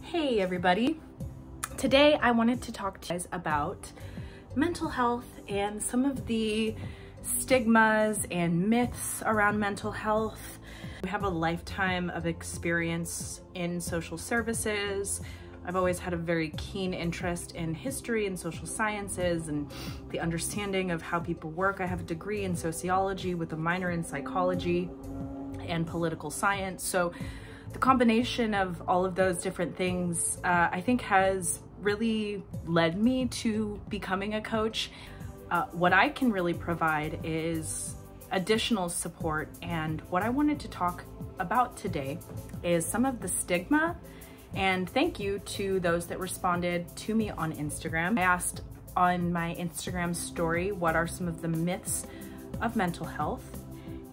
Hey everybody! Today I wanted to talk to you guys about mental health and some of the stigmas and myths around mental health. We have a lifetime of experience in social services. I've always had a very keen interest in history and social sciences and the understanding of how people work. I have a degree in sociology with a minor in psychology and political science. So the combination of all of those different things, I think has really led me to becoming a coach. What I can really provide is additional support, and what I wanted to talk about today is some of the stigma. And thank you to those that responded to me on Instagram. I asked on my Instagram story, what are some of the myths of mental health?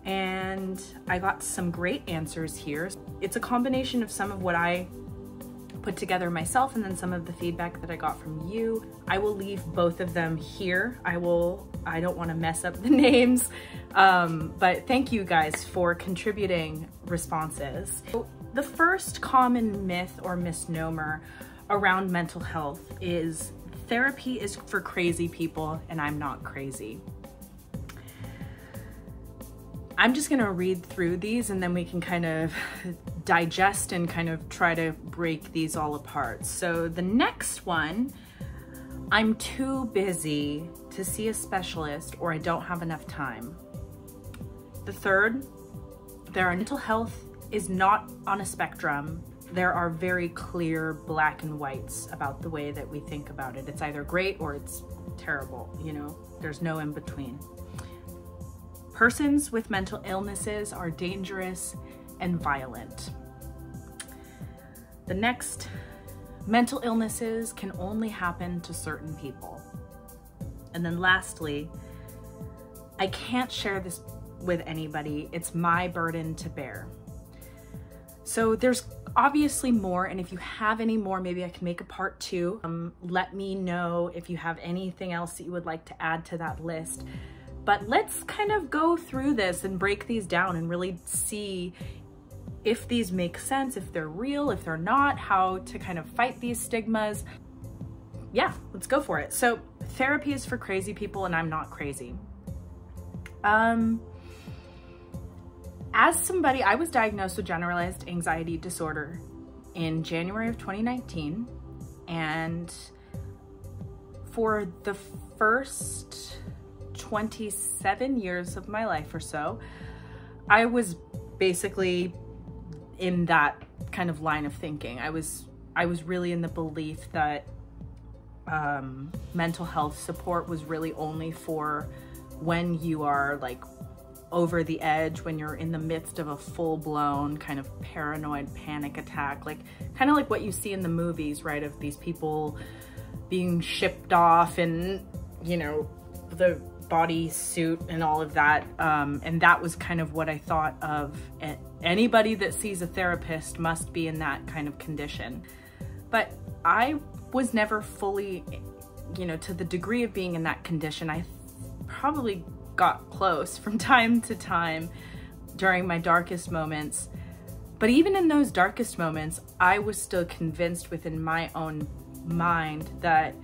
And I got some great answers here. It's a combination of some of what I put together myself and then some of the feedback that I got from you. I will leave both of them here. I don't want to mess up the names, but thank you guys for contributing responses. So the first common myth or misnomer around mental health is therapy is for crazy people and I'm not crazy. I'm just gonna read through these and then we can kind of digest and kind of try to break these all apart. So the next one, I'm too busy to see a specialist or I don't have enough time. The third, mental health is not on a spectrum. There are very clear black and whites about the way that we think about it. It's either great or it's terrible, you know, there's no in between. Persons with mental illnesses are dangerous and violent. The next, mental illnesses can only happen to certain people. And then lastly, I can't share this with anybody. It's my burden to bear. So there's obviously more, and if you have any more, maybe I can make a part 2. Let me know if you have anything else that you would like to add to that list. But let's kind of go through this and break these down and really see if these make sense, if they're real, if they're not, how to kind of fight these stigmas. Yeah, let's go for it. So therapy is for crazy people and I'm not crazy. As somebody, I was diagnosed with generalized anxiety disorder in January of 2019. And for the first 27 years of my life or so, I was basically in that kind of line of thinking. I was really in the belief that mental health support was really only for when you are like over the edge, when you're in the midst of a full-blown kind of paranoid panic attack, like kind of like what you see in the movies, right? Of these people being shipped off and, you know, the body suit and all of that. And that was kind of what I thought of. Anybody that sees a therapist must be in that kind of condition. But I was never fully, you know, to the degree of being in that condition. I probably got close from time to time during my darkest moments. But even in those darkest moments, I was still convinced within my own mind that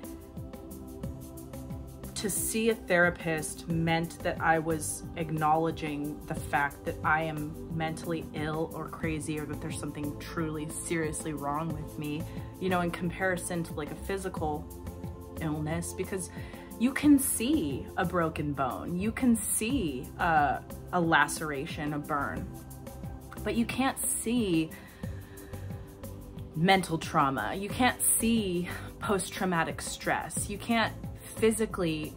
to see a therapist meant that I was acknowledging the fact that I am mentally ill or crazy, or that there's something truly seriously wrong with me, you know, in comparison to like a physical illness, because you can see a broken bone, you can see a laceration, a burn, but you can't see mental trauma. You can't see post-traumatic stress. You can't physically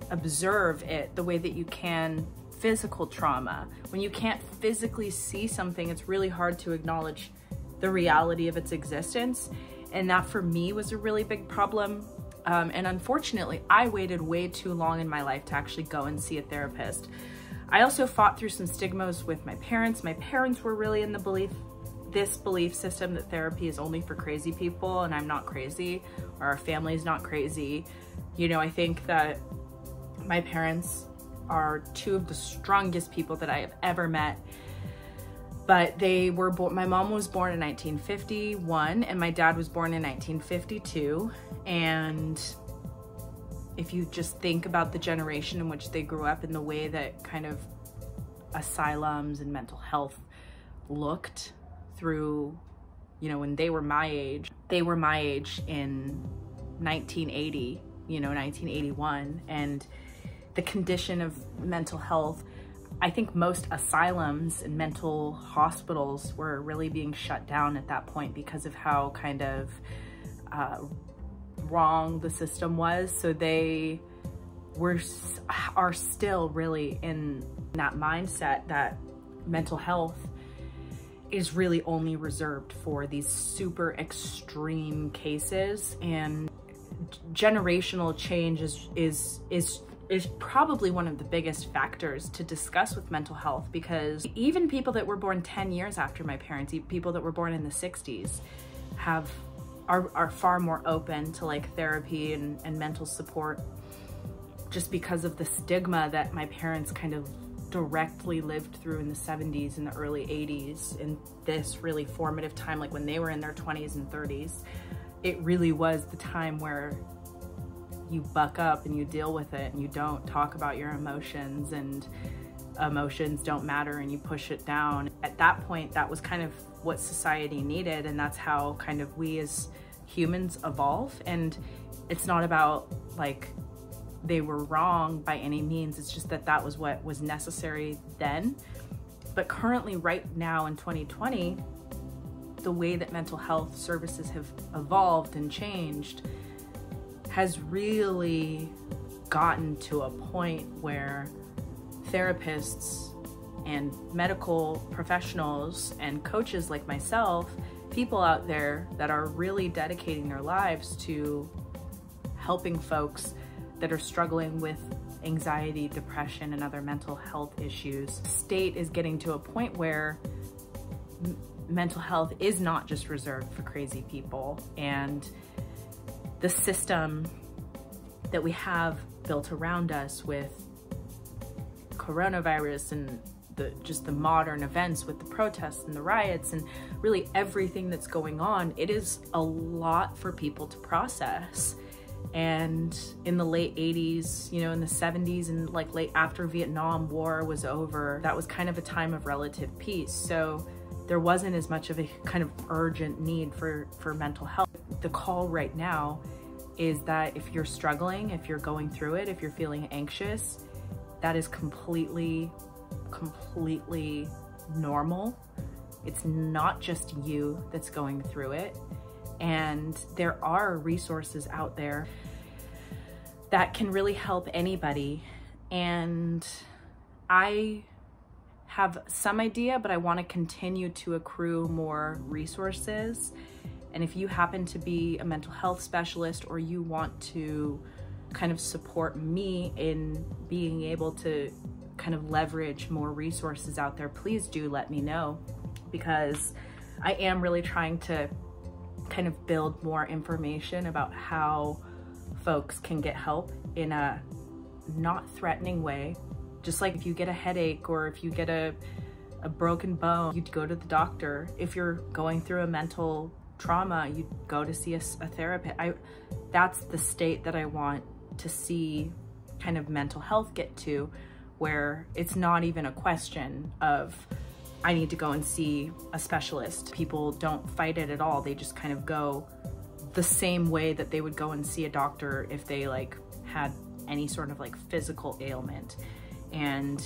observe it the way that you can physical trauma. When you can't physically see something, it's really hard to acknowledge the reality of its existence. And that for me was a really big problem. And unfortunately, I waited way too long in my life to actually go and see a therapist. I also fought through some stigmas with my parents. My parents were really in the this belief system that therapy is only for crazy people and I'm not crazy, or our family's not crazy. You know, I think that my parents are two of the strongest people that I have ever met. but they were born, my mom was born in 1951 and my dad was born in 1952. And if you just think about the generation in which they grew up and the way that kind of asylums and mental health looked through, you know, when they were my age in 1980, you know, 1981, and the condition of mental health, I think most asylums and mental hospitals were really being shut down at that point because of how kind of wrong the system was. So they are still really in that mindset that mental health is really only reserved for these super extreme cases. And generational change is probably one of the biggest factors to discuss with mental health, because even people that were born 10 years after my parents, people that were born in the 60s, are far more open to like therapy and mental support, just because of the stigma that my parents kind of directly lived through in the 70s and the early 80s, in this really formative time, like when they were in their 20s and 30s. It really was the time where you buck up and you deal with it and you don't talk about your emotions, and emotions don't matter and you push it down. At that point, that was kind of what society needed, and that's how kind of we as humans evolve. And it's not about like they were wrong by any means, it's just that that was what was necessary then. But currently, right now in 2020, the way that mental health services have evolved and changed has really gotten to a point where therapists and medical professionals and coaches like myself, people out there that are really dedicating their lives to helping folks that are struggling with anxiety, depression, and other mental health issues. The state is getting to a point where mental health is not just reserved for crazy people, and the system that we have built around us with coronavirus and just the modern events with the protests and the riots and really everything that's going on, it is a lot for people to process. And in the late 80s, you know, in the 70s, and like late after Vietnam War was over, that was kind of a time of relative peace. So there wasn't as much of a kind of urgent need for mental health. The call right now is that if you're struggling, if you're going through it, if you're feeling anxious, that is completely normal. It's not just you that's going through it. And there are resources out there that can really help anybody. And I have some idea, but I want to continue to accrue more resources. And if you happen to be a mental health specialist, or you want to kind of support me in being able to kind of leverage more resources out there, please do let me know, because I am really trying to kind of build more information about how folks can get help in a not threatening way. Just like if you get a headache or if you get a broken bone, you'd go to the doctor. If you're going through a mental trauma, you'd go to see a therapist. That's the state that I want to see kind of mental health get to, where it's not even a question of I need to go and see a specialist. People don't fight it at all. They just kind of go the same way that they would go and see a doctor if they like had any sort of like physical ailment. And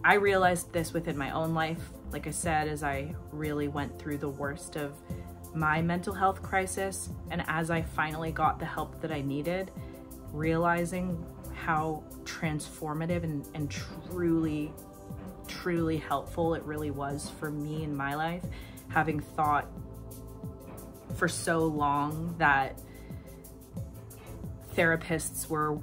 I realized this within my own life, like I said, as I really went through the worst of my mental health crisis, and as I finally got the help that I needed, realizing how transformative and truly helpful it really was for me in my life, having thought for so long that therapists were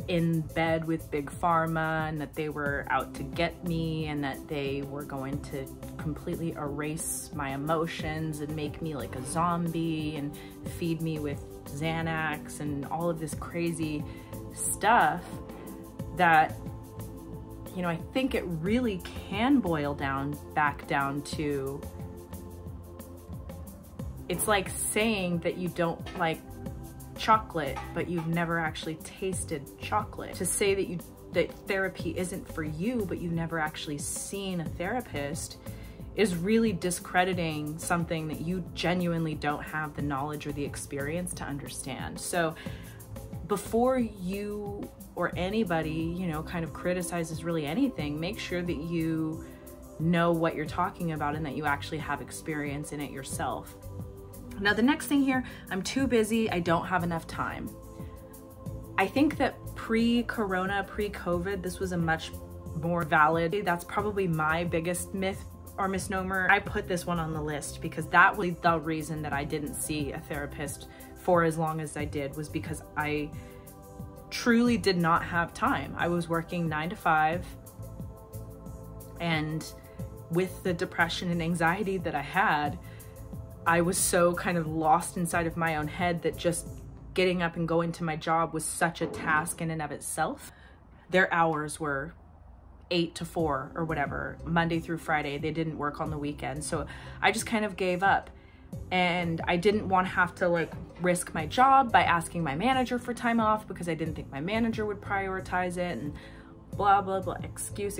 in bed with big pharma and that they were out to get me and that they were going to completely erase my emotions and make me like a zombie and feed me with Xanax and all of this crazy stuff, that you know, I think it really can boil back down to, it's like saying that you don't like chocolate, but you've never actually tasted chocolate. To say that therapy isn't for you, but you've never actually seen a therapist, is really discrediting something that you genuinely don't have the knowledge or the experience to understand. So before you or anybody, you know, kind of criticizes really anything, make sure that you know what you're talking about and that you actually have experience in it yourself. Now, the next thing here, I'm too busy, I don't have enough time. I think that pre-corona, pre-COVID, this was a much more valid, that's probably my biggest myth or misnomer. I put this one on the list because that was the reason that I didn't see a therapist for as long as I did, was because I truly did not have time. I was working 9 to 5, and with the depression and anxiety that I had, I was so kind of lost inside of my own head that just getting up and going to my job was such a task in and of itself. Their hours were 8 to 4 or whatever, Monday through Friday. They didn't work on the weekend. So I just kind of gave up, and I didn't want to have to like risk my job by asking my manager for time off because I didn't think my manager would prioritize it, and blah, blah, blah, excuse.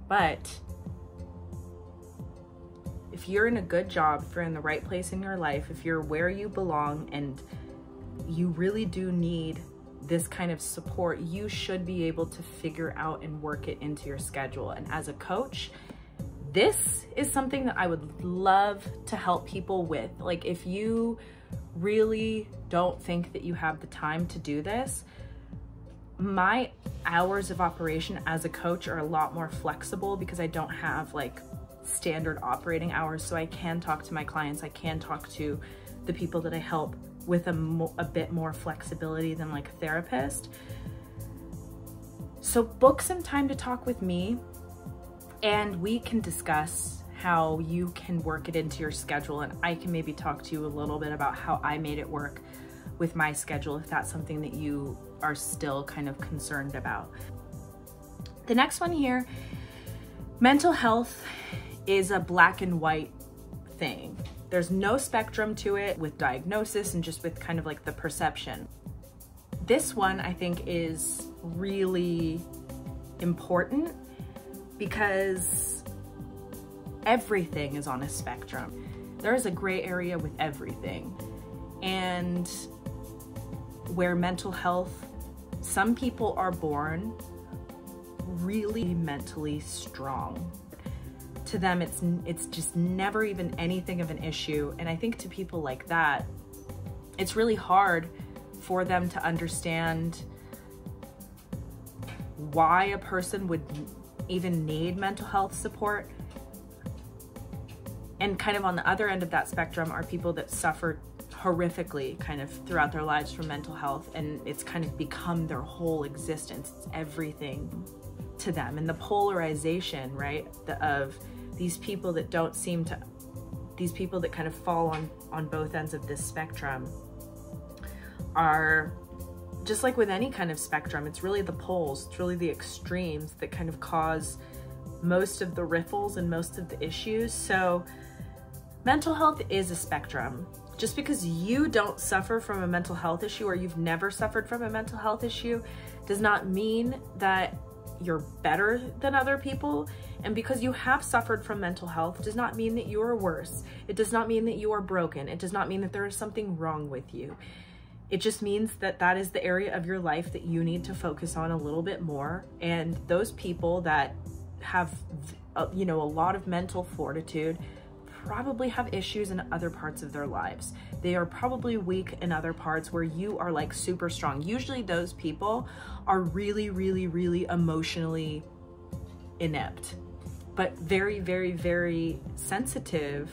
But if you're in a good job, if you're in the right place in your life, if you're where you belong and you really do need this kind of support, you should be able to figure out and work it into your schedule. And as a coach, this is something that I would love to help people with. Like, if you really don't think that you have the time to do this, my hours of operation as a coach are a lot more flexible because I don't have like standard operating hours. So I can talk to my clients, I can talk to the people that I help with a bit more flexibility than like a therapist. So book some time to talk with me, and we can discuss how you can work it into your schedule, and I can maybe talk to you a little bit about how I made it work with my schedule if that's something that you are still kind of concerned about. The next one here, mental health is a black and white thing. There's no spectrum to it with diagnosis and just with kind of like the perception. This one I think is really important because everything is on a spectrum. There is a gray area with everything. And where mental health, some people are born really mentally strong. To them, it's just never even anything of an issue. And I think to people like that, it's really hard for them to understand why a person would even need mental health support. And kind of on the other end of that spectrum are people that suffer horrifically kind of throughout their lives from mental health, and it's kind of become their whole existence. It's everything to them. And the polarization, right, of these people that don't seem to, these people that kind of fall on both ends of this spectrum are just like with any kind of spectrum. It's really the poles, it's really the extremes that kind of cause most of the ripples and most of the issues. So mental health is a spectrum. Just because you don't suffer from a mental health issue or you've never suffered from a mental health issue does not mean that you're better than other people. And because you have suffered from mental health does not mean that you are worse. It does not mean that you are broken. It does not mean that there is something wrong with you. It just means that that is the area of your life that you need to focus on a little bit more. And those people that have, you know, a lot of mental fortitude probably have issues in other parts of their lives. They are probably weak in other parts where you are like super strong. Usually those people are really, really, really emotionally inept, but very, very, very sensitive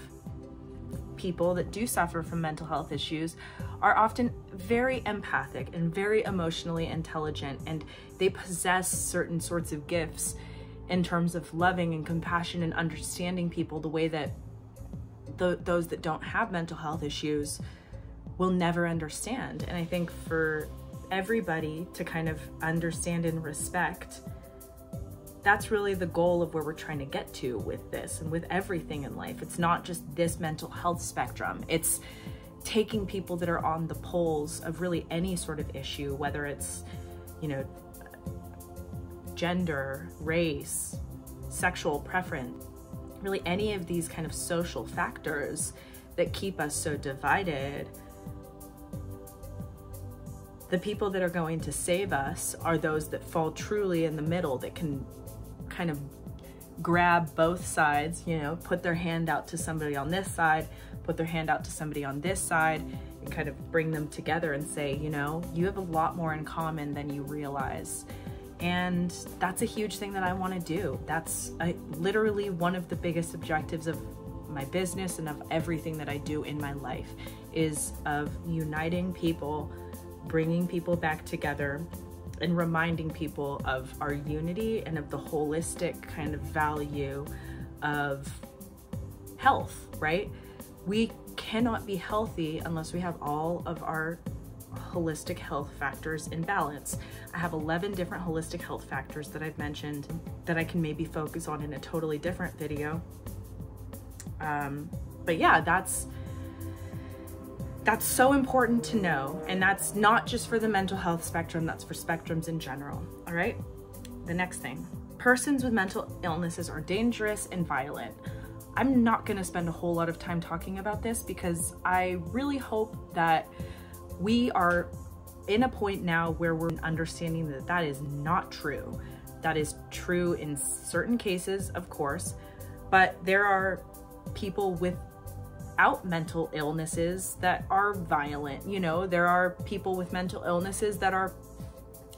people that do suffer from mental health issues are often very empathic and very emotionally intelligent, and they possess certain sorts of gifts in terms of loving and compassion and understanding people the way that those that don't have mental health issues will never understand. And I think for everybody to kind of understand and respect that's really the goal of where we're trying to get to with this and with everything in life. It's not just this mental health spectrum. It's taking people that are on the poles of really any sort of issue, whether it's, you know, gender, race, sexual preference, really any of these kind of social factors that keep us so divided. The people that are going to save us are those that fall truly in the middle, that can kind of grab both sides, you know, put their hand out to somebody on this side, put their hand out to somebody on this side, and kind of bring them together and say, you know, you have a lot more in common than you realize. And that's a huge thing that I want to do. That's literally one of the biggest objectives of my business and of everything that I do in my life, is of uniting people, bringing people back together, and reminding people of our unity and of the holistic kind of value of health, right? We cannot be healthy unless we have all of our holistic health factors in balance. I have 11 different holistic health factors that I've mentioned that I can maybe focus on in a totally different video. But yeah, that's so important to know. And that's not just for the mental health spectrum, that's for spectrums in general. All right, the next thing. Persons with mental illnesses are dangerous and violent. I'm not gonna spend a whole lot of time talking about this because I really hope that we are in a point now where we're understanding that that is not true. That is true in certain cases, of course, but there are people without mental illnesses that are violent. You know, there are people with mental illnesses that are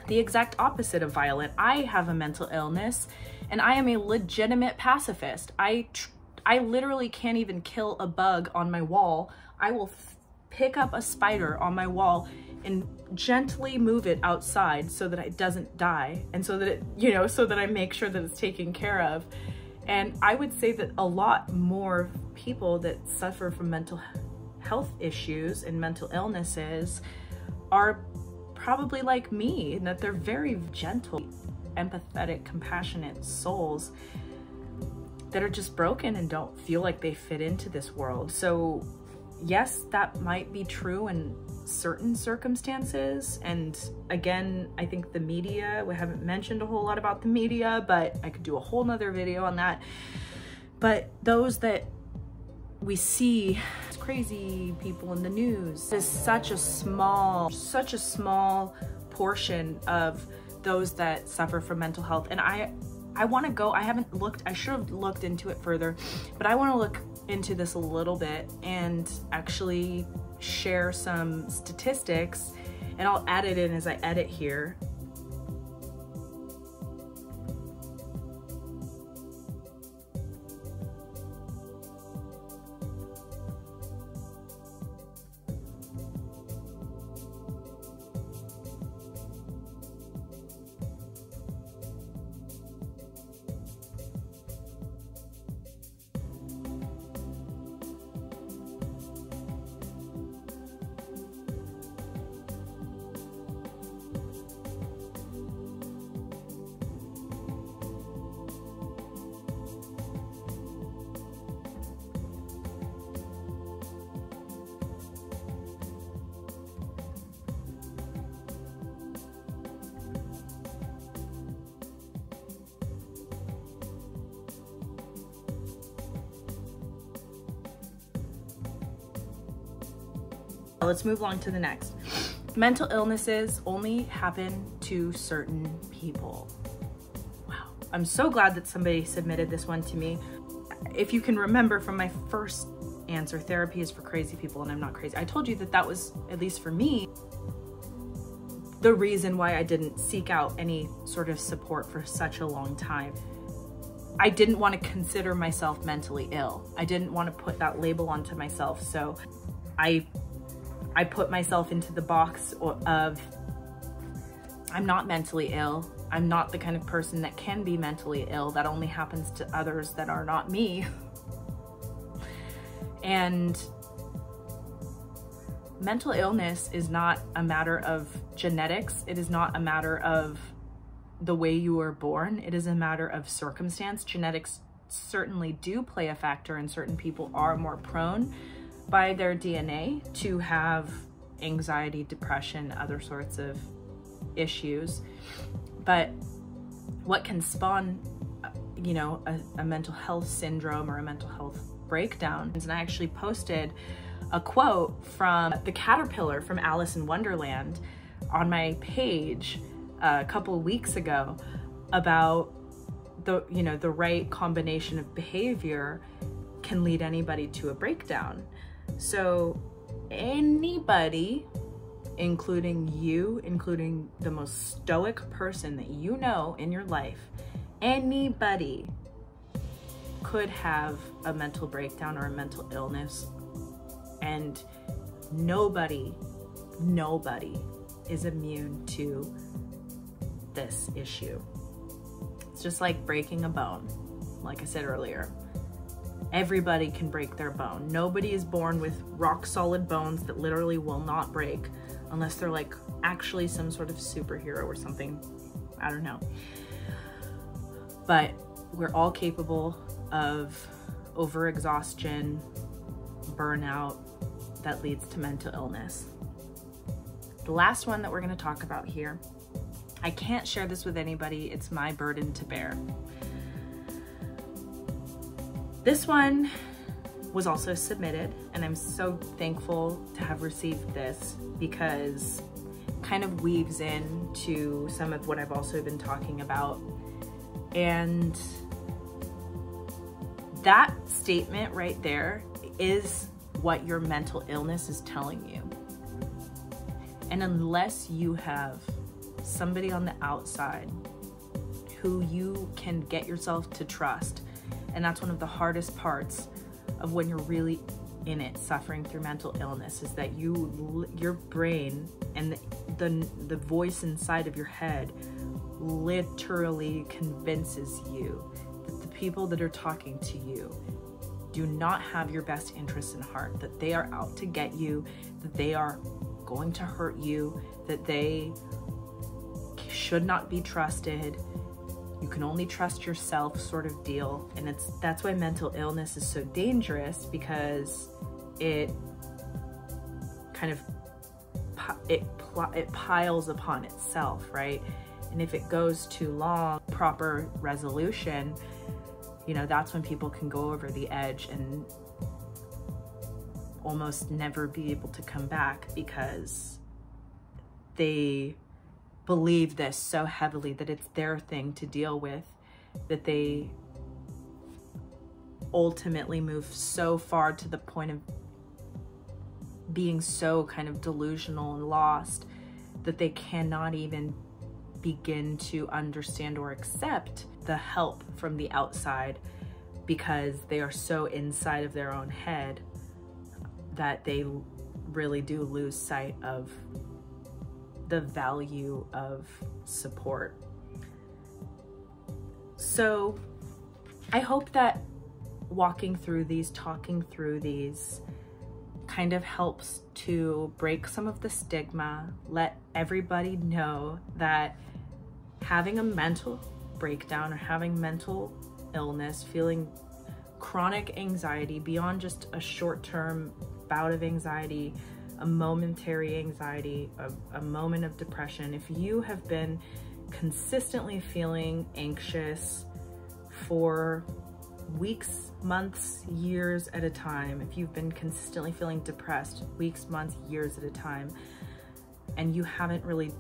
the exact opposite of violent. I have a mental illness and I am a legitimate pacifist. I literally can't even kill a bug on my wall. I will pick up a spider on my wall and gently move it outside so that it doesn't die, and so that it, you know, so that I make sure that it's taken care of. And I would say that a lot more people that suffer from mental health issues and mental illnesses are probably like me, and that they're very gentle, empathetic, compassionate souls that are just broken and don't feel like they fit into this world. So yes, that might be true in certain circumstances. And again, I think the media, we haven't mentioned a whole lot about the media, but I could do a whole nother video on that. But those that we see crazy people in the news is such a small portion of those that suffer from mental health. And I want to go, I should have looked into it further, but I want to look into this a little bit and actually share some statistics, and I'll add it in as I edit here. Let's move along to the next. Mental illnesses only happen to certain people. Wow. I'm so glad that somebody submitted this one to me. If you can remember from my first answer, therapy is for crazy people and I'm not crazy. I told you that that was, at least for me, the reason why I didn't seek out any sort of support for such a long time. I didn't want to consider myself mentally ill. I didn't want to put that label onto myself. So I put myself into the box of, I'm not mentally ill. I'm not the kind of person that can be mentally ill. That only happens to others that are not me. And mental illness is not a matter of genetics. It is not a matter of the way you were born. It is a matter of circumstance. Genetics certainly do play a factor, and certain people are more prone by their DNA to have anxiety, depression, other sorts of issues. But what can spawn, you know, a mental health syndrome or a mental health breakdown? And I actually posted a quote from the caterpillar from Alice in Wonderland on my page a couple of weeks ago about the, you know, the right combination of behavior can lead anybody to a breakdown. So anybody, including you, including the most stoic person that you know in your life, anybody could have a mental breakdown or a mental illness, and nobody is immune to this issue. It's just like breaking a bone. Like I said earlier, everybody can break their bone. Nobody is born with rock solid bones that literally will not break unless they're like actually some sort of superhero or something. I don't know. But we're all capable of overexhaustion, burnout that leads to mental illness. The last one that we're going to talk about here, I can't share this with anybody. It's my burden to bear. This one was also submitted, and I'm so thankful to have received this because it kind of weaves into some of what I've also been talking about. And that statement right there is what your mental illness is telling you. And unless you have somebody on the outside who you can get yourself to trust, and that's one of the hardest parts of when you're really in it, suffering through mental illness, is that your brain and the voice inside of your head literally convinces you that the people that are talking to you do not have your best interests in heart, that they are out to get you, that they are going to hurt you, that they should not be trusted. You can only trust yourself, sort of deal. And that's why mental illness is so dangerous, because it kind of it piles upon itself, right? And if it goes too long, proper resolution, you know, that's when people can go over the edge and almost never be able to come back, because they believe this so heavily that it's their thing to deal with, that they ultimately move so far to the point of being so kind of delusional and lost that they cannot even begin to understand or accept the help from the outside, because they are so inside of their own head that they really do lose sight of the value of support. So I hope that walking through these, talking through these, kind of helps to break some of the stigma, let everybody know that having a mental breakdown or having mental illness, feeling chronic anxiety beyond just a short-term bout of anxiety, a momentary anxiety, a moment of depression. If you have been consistently feeling anxious for weeks, months, years at a time, if you've been consistently feeling depressed weeks, months, years at a time, and you haven't really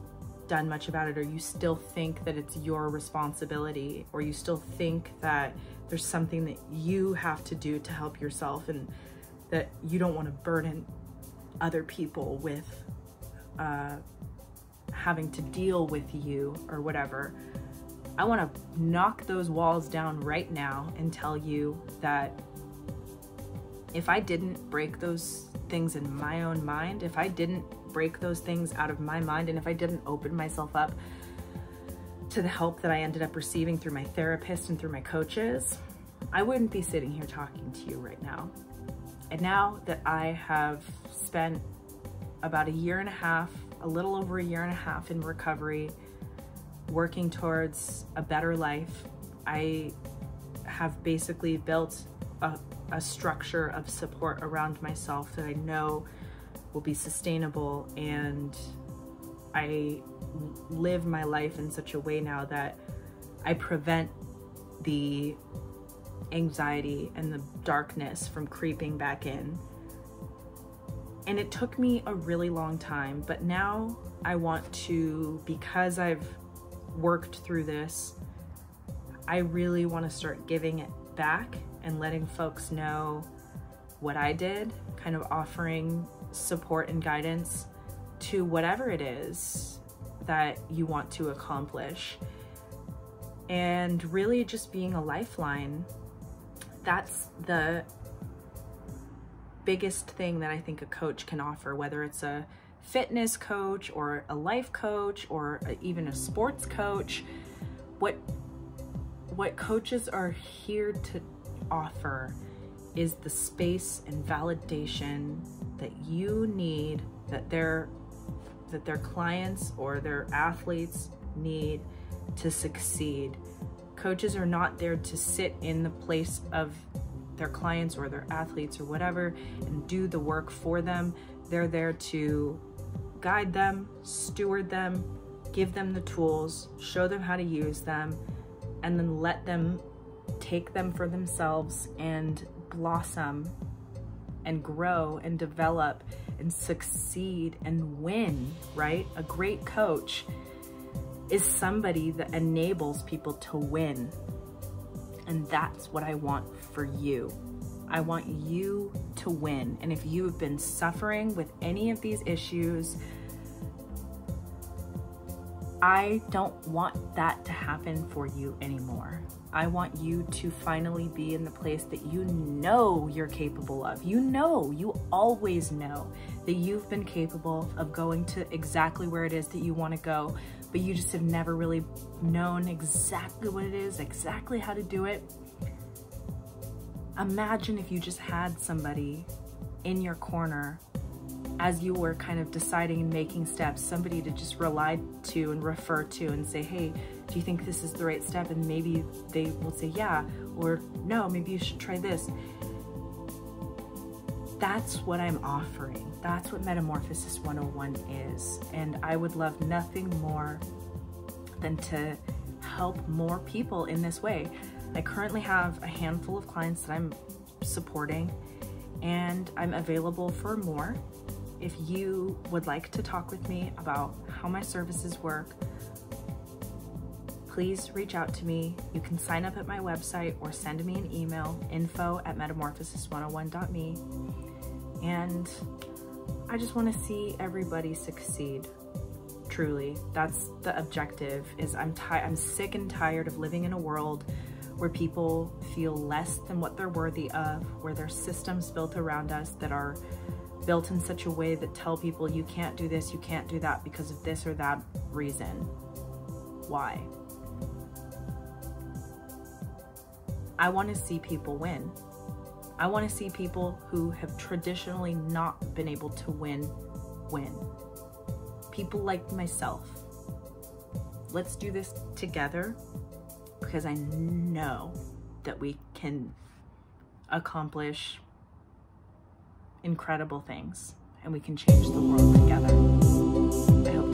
done much about it, or you still think that it's your responsibility, or you still think that there's something that you have to do to help yourself, and that you don't want to burden other people with having to deal with you or whatever, I want to knock those walls down right now and tell you that if I didn't break those things in my own mind, if I didn't break those things out of my mind, and if I didn't open myself up to the help that I ended up receiving through my therapist and through my coaches, I wouldn't be sitting here talking to you right now. And now that I have spent about a year and a half, a little over a year and a half in recovery, working towards a better life. I have basically built a structure of support around myself that I know will be sustainable, and I live my life in such a way now that I prevent the anxiety and the darkness from creeping back in. And it took me a really long time, but now I want to, because I've worked through this, I really want to start giving it back and letting folks know what I did, kind of offering support and guidance to whatever it is that you want to accomplish, and really just being a lifeline. That's the biggest thing that I think a coach can offer, whether it's a fitness coach or a life coach or even a sports coach. What coaches are here to offer is the space and validation that you need, that their clients or their athletes need to succeed. Coaches are not there to sit in the place of their clients or their athletes or whatever and do the work for them. They're there to guide them, steward them, give them the tools, show them how to use them, and then let them take them for themselves and blossom and grow and develop and succeed and win, right? A great coach is somebody that enables people to win. And that's what I want for you. I want you to win. And if you have been suffering with any of these issues, I don't want that to happen for you anymore. I want you to finally be in the place that you know you're capable of. You always know that you've been capable of going to exactly where it is that you want to go, but you just have never really known exactly what it is, exactly how to do it. Imagine if you just had somebody in your corner as you were kind of deciding and making steps, somebody to just rely to and refer to and say, hey, do you think this is the right step? And maybe they will say, yeah, or no, maybe you should try this. That's what I'm offering. That's what Metamorphosis 101 is. And I would love nothing more than to help more people in this way. I currently have a handful of clients that I'm supporting, and I'm available for more. If you would like to talk with me about how my services work, please reach out to me. You can sign up at my website or send me an email, info@metamorphosis101.me. And I just want to see everybody succeed. Truly, that's the objective. Is I'm sick and tired of living in a world where people feel less than what they're worthy of, where there's systems built around us that are built in such a way that tell people you can't do this, you can't do that because of this or that reason. Why? I want to see people win. I want to see people who have traditionally not been able to win. People like myself. Let's do this together, because I know that we can accomplish incredible things and we can change the world together. I hope